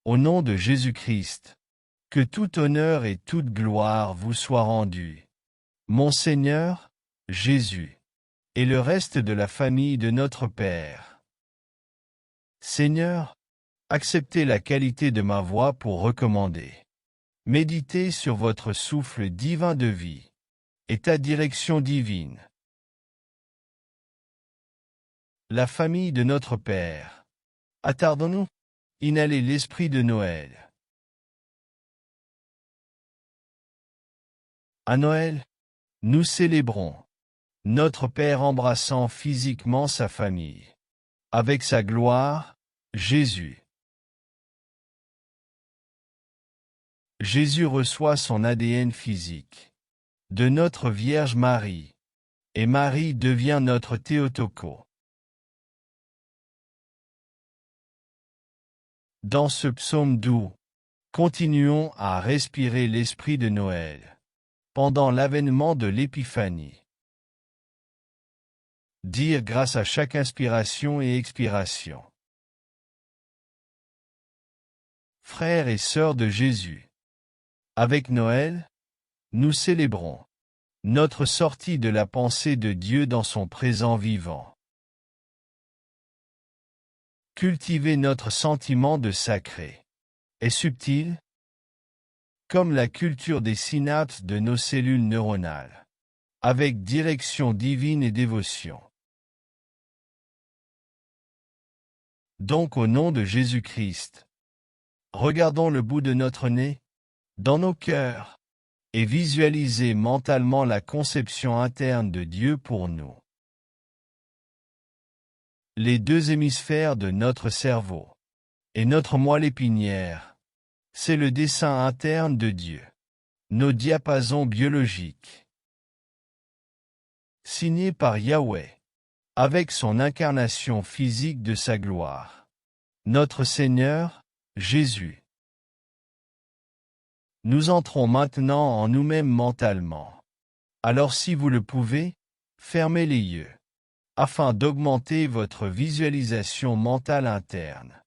Au nom de Jésus-Christ, que tout honneur et toute gloire vous soient rendus. Mon Seigneur, Jésus, et le reste de la famille de notre Père. Seigneur, acceptez la qualité de ma voix pour recommander. Méditez sur votre souffle divin de vie et ta direction divine. La famille de notre Père. Attardons-nous. Inhalez l'esprit de Noël. À Noël, nous célébrons notre Père embrassant physiquement sa famille. Avec sa gloire, Jésus. Jésus reçoit son ADN physique de notre Vierge Marie, et Marie devient notre Théotoko. Dans ce psaume doux, continuons à respirer l'esprit de Noël pendant l'avènement de l'Épiphanie. Dire grâce à chaque inspiration et expiration. Frères et sœurs de Jésus, avec Noël, nous célébrons notre sortie de la pensée de Dieu dans son présent vivant. Cultiver notre sentiment de sacré est subtil, comme la culture des synapses de nos cellules neuronales, avec direction divine et dévotion. Donc au nom de Jésus-Christ, regardons le bout de notre nez, dans nos cœurs, et visualisez mentalement la conception interne de Dieu pour nous. Les deux hémisphères de notre cerveau et notre moelle épinière, c'est le dessin interne de Dieu, nos diapasons biologiques. Signé par Yahweh, avec son incarnation physique de sa gloire. Notre Seigneur, Jésus. Nous entrons maintenant en nous-mêmes mentalement. Alors si vous le pouvez, fermez les yeux, afin d'augmenter votre visualisation mentale interne.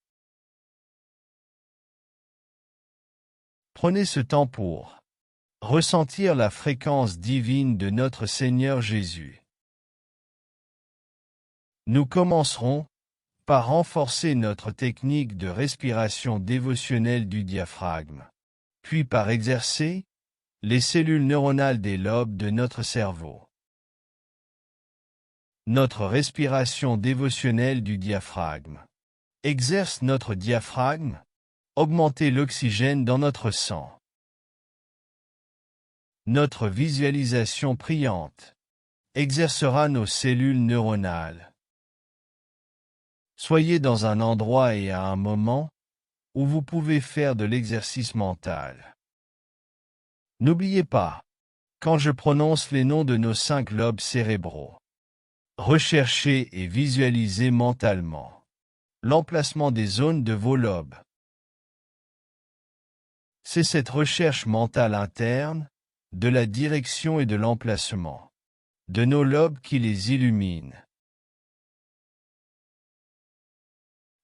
Prenez ce temps pour ressentir la fréquence divine de notre Seigneur Jésus. Nous commencerons par renforcer notre technique de respiration dévotionnelle du diaphragme, puis par exercer les cellules neuronales des lobes de notre cerveau. Notre respiration dévotionnelle du diaphragme exerce notre diaphragme, augmenter l'oxygène dans notre sang. Notre visualisation priante exercera nos cellules neuronales. Soyez dans un endroit et à un moment où vous pouvez faire de l'exercice mental. N'oubliez pas, quand je prononce les noms de nos 5 lobes cérébraux, recherchez et visualisez mentalement l'emplacement des zones de vos lobes. C'est cette recherche mentale interne, de la direction et de l'emplacement de nos lobes qui les illumine.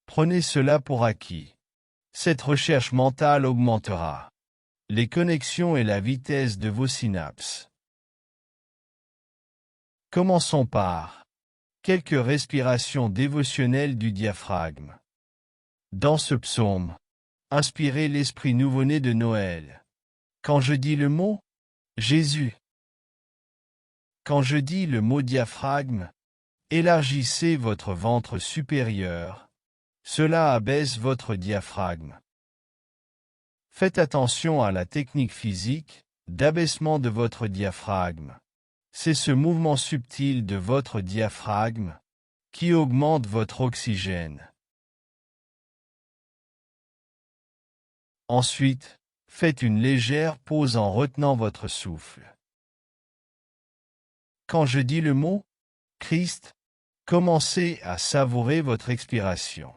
Prenez cela pour acquis. Cette recherche mentale augmentera les connexions et la vitesse de vos synapses. Commençons par quelques respirations dévotionnelles du diaphragme. Dans ce psaume, inspirez l'esprit nouveau-né de Noël. Quand je dis le mot Jésus, quand je dis le mot diaphragme, élargissez votre ventre supérieur. Cela abaisse votre diaphragme. Faites attention à la technique physique d'abaissement de votre diaphragme. C'est ce mouvement subtil de votre diaphragme qui augmente votre oxygène. Ensuite, faites une légère pause en retenant votre souffle. Quand je dis le mot Christ, commencez à savourer votre expiration.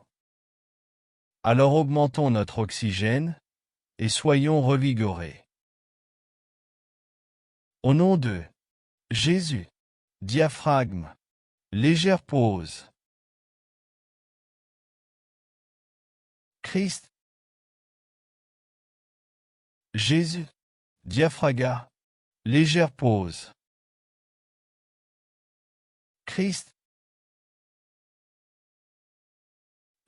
Alors augmentons notre oxygène et soyons revigorés. Au nom de Jésus, diaphragme, légère pause. Christ, Jésus, diaphragme, légère pause. Christ,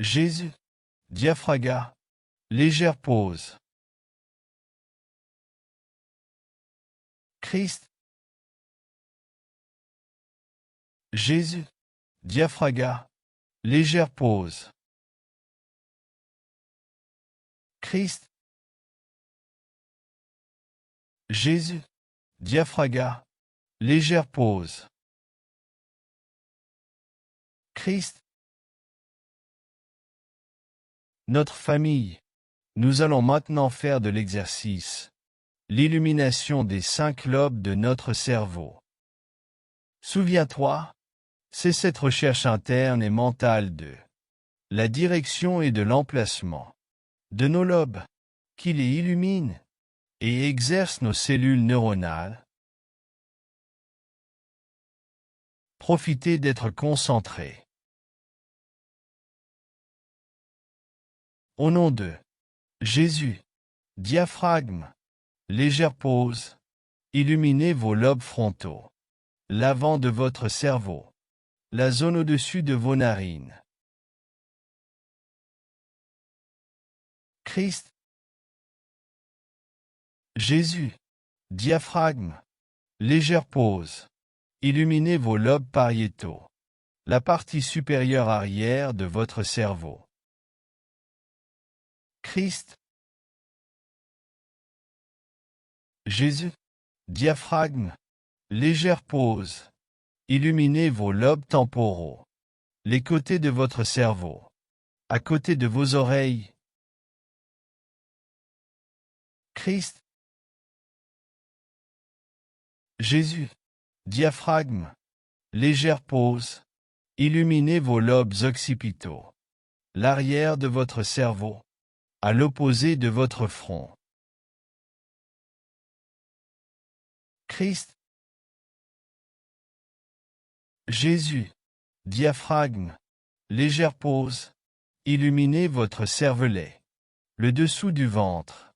Jésus, diaphragme, légère pause. Christ, Jésus, diaphragme, légère pause. Christ, Jésus, diaphragme, légère pause. Christ, notre famille. Nous allons maintenant faire de l'exercice. L'illumination des 5 lobes de notre cerveau. Souviens-toi, c'est cette recherche interne et mentale de la direction et de l'emplacement de nos lobes qui les illumine et exerce nos cellules neuronales. Profitez d'être concentré. Au nom de Jésus, diaphragme, légère pause, illuminez vos lobes frontaux, l'avant de votre cerveau, la zone au-dessus de vos narines. Christ, Jésus, diaphragme, légère pause, illuminez vos lobes pariétaux, la partie supérieure arrière de votre cerveau. Christ, Jésus, diaphragme, légère pause, illuminez vos lobes temporaux, les côtés de votre cerveau, à côté de vos oreilles. Christ, Jésus, diaphragme, légère pause, illuminez vos lobes occipitaux, l'arrière de votre cerveau, à l'opposé de votre front. Christ, Jésus, diaphragme, légère pause, illuminez votre cervelet, le dessous du ventre,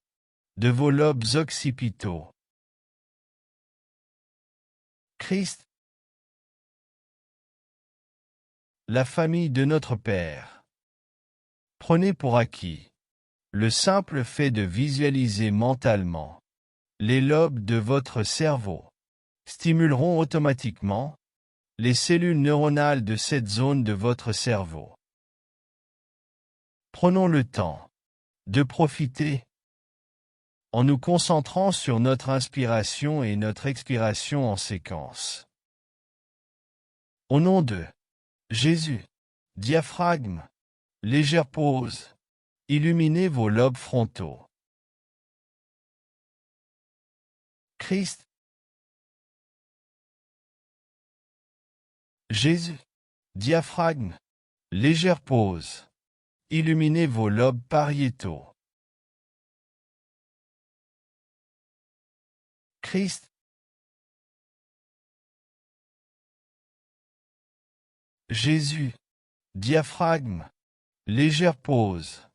de vos lobes occipitaux. Christ, la famille de notre Père. Prenez pour acquis le simple fait de visualiser mentalement les lobes de votre cerveau stimuleront automatiquement les cellules neuronales de cette zone de votre cerveau. Prenons le temps de profiter en nous concentrant sur notre inspiration et notre expiration en séquence. Au nom de Jésus, diaphragme, légère pause, illuminez vos lobes frontaux. Christ, Jésus, diaphragme, légère pause, illuminez vos lobes pariétaux. Christ, Jésus, diaphragme, légère pause,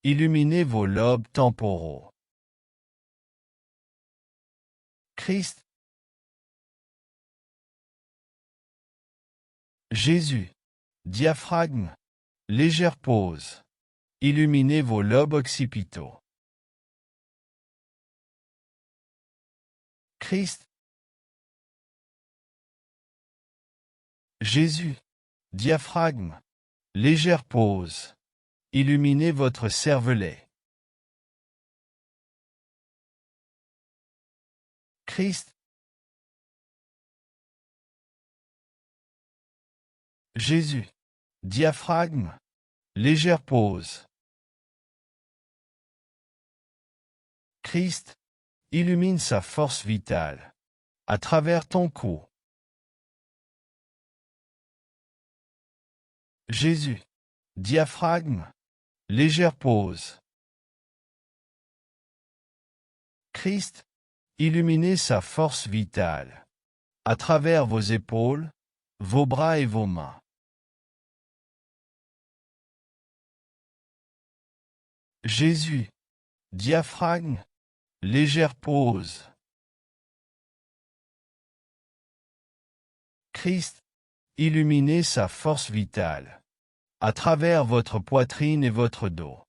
illuminez vos lobes temporaux. Christ, Jésus, diaphragme, légère pause, illuminez vos lobes occipitaux. Christ, Jésus, diaphragme, légère pause, illuminez votre cervelet. Christ, Jésus, diaphragme, légère pause. Christ, illumine sa force vitale à travers ton cou. Jésus, diaphragme, légère pause. Christ, illuminez sa force vitale à travers vos épaules, vos bras et vos mains. Jésus, diaphragme, légère pause. Christ, illuminez sa force vitale à travers votre poitrine et votre dos.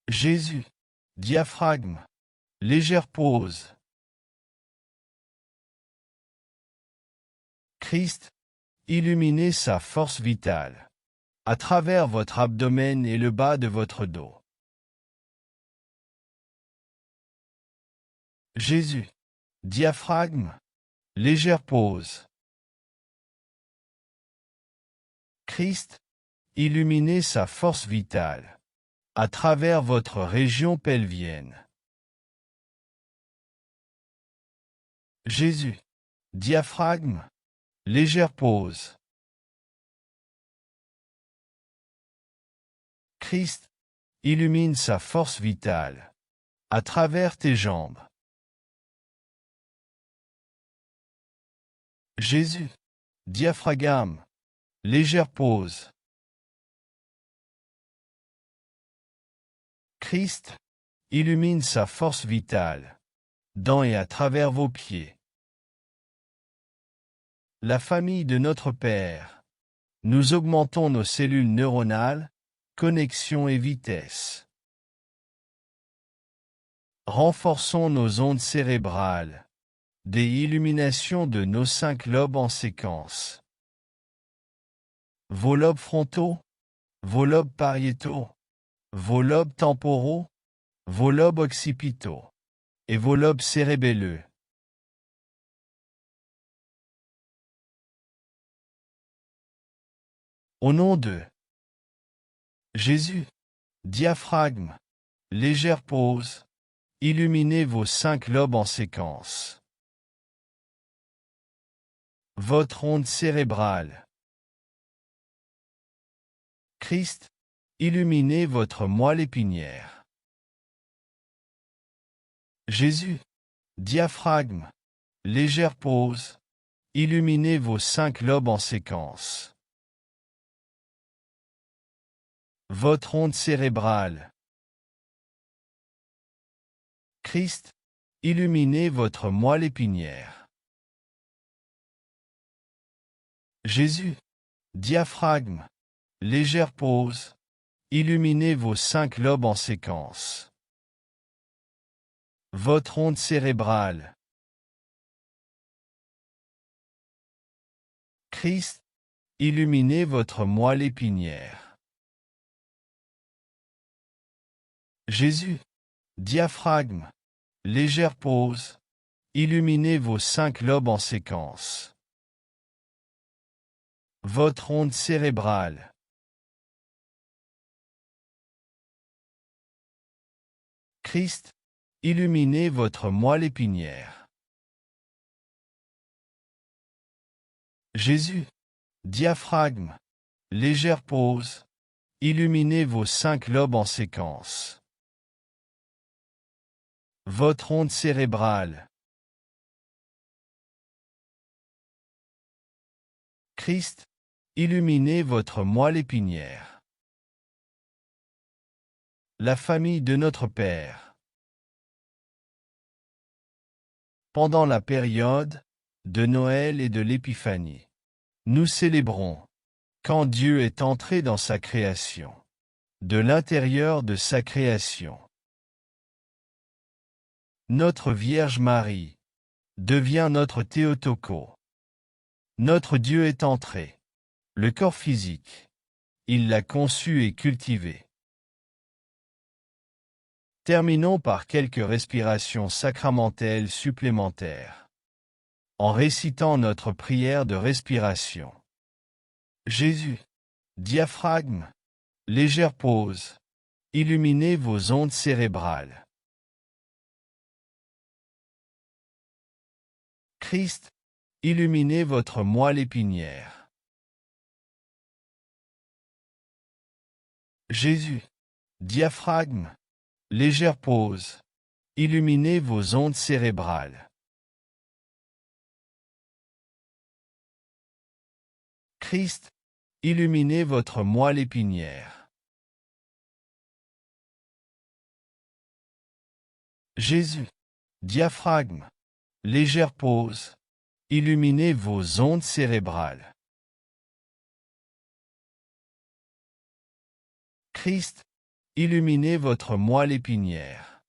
Jésus, diaphragme, légère pause. Christ, illuminez sa force vitale à travers votre abdomen et le bas de votre dos. Jésus, diaphragme, légère pause. Christ, illuminez sa force vitale à travers votre région pelvienne. Jésus, diaphragme, légère pause. Christ, illumine sa force vitale à travers tes jambes. Jésus, diaphragme, légère pause. Christ, illumine sa force vitale dans et à travers vos pieds. La famille de notre Père. Nous augmentons nos cellules neuronales, connexion et vitesse. Renforçons nos ondes cérébrales. Des illuminations de nos 5 lobes en séquence. Vos lobes frontaux, vos lobes pariétaux, vos lobes temporaux, vos lobes occipitaux et vos lobes cérébelleux. Au nom de Jésus, diaphragme, légère pause, illuminez vos 5 lobes en séquence. Votre onde cérébrale. Christ, illuminez votre moelle épinière. Jésus, diaphragme, légère pause, illuminez vos 5 lobes en séquence. Votre onde cérébrale. Christ, illuminez votre moelle épinière. Jésus, diaphragme, légère pause, illuminez vos 5 lobes en séquence. Votre onde cérébrale. Christ, illuminez votre moelle épinière. Jésus, diaphragme, légère pause, illuminez vos 5 lobes en séquence. Votre onde cérébrale. Christ, illuminez votre moelle épinière. Jésus, diaphragme, légère pause, illuminez vos 5 lobes en séquence. Votre onde cérébrale. Christ, illuminez votre moelle épinière. La famille de notre Père. Pendant la période de Noël et de l'Épiphanie, nous célébrons quand Dieu est entré dans sa création, de l'intérieur de sa création. Notre Vierge Marie devient notre Théotoko. Notre Dieu est entré. Le corps physique. Il l'a conçu et cultivé. Terminons par quelques respirations sacramentelles supplémentaires. En récitant notre prière de respiration. Jésus, diaphragme, légère pause, illuminez vos ondes cérébrales. Christ, illuminez votre moelle épinière. Jésus, diaphragme, légère pause, illuminez vos ondes cérébrales. Christ, illuminez votre moelle épinière. Jésus. Diaphragme. Légère pause. Illuminez vos ondes cérébrales. Christ. Illuminez votre moelle épinière.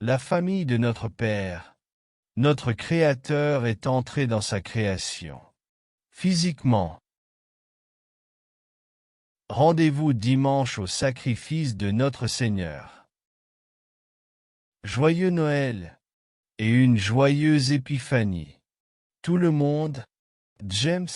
La famille de notre Père, notre Créateur, est entrée dans sa création. Physiquement. Rendez-vous dimanche au sacrifice de notre Seigneur. Joyeux Noël et une joyeuse Épiphanie. Tout le monde, James.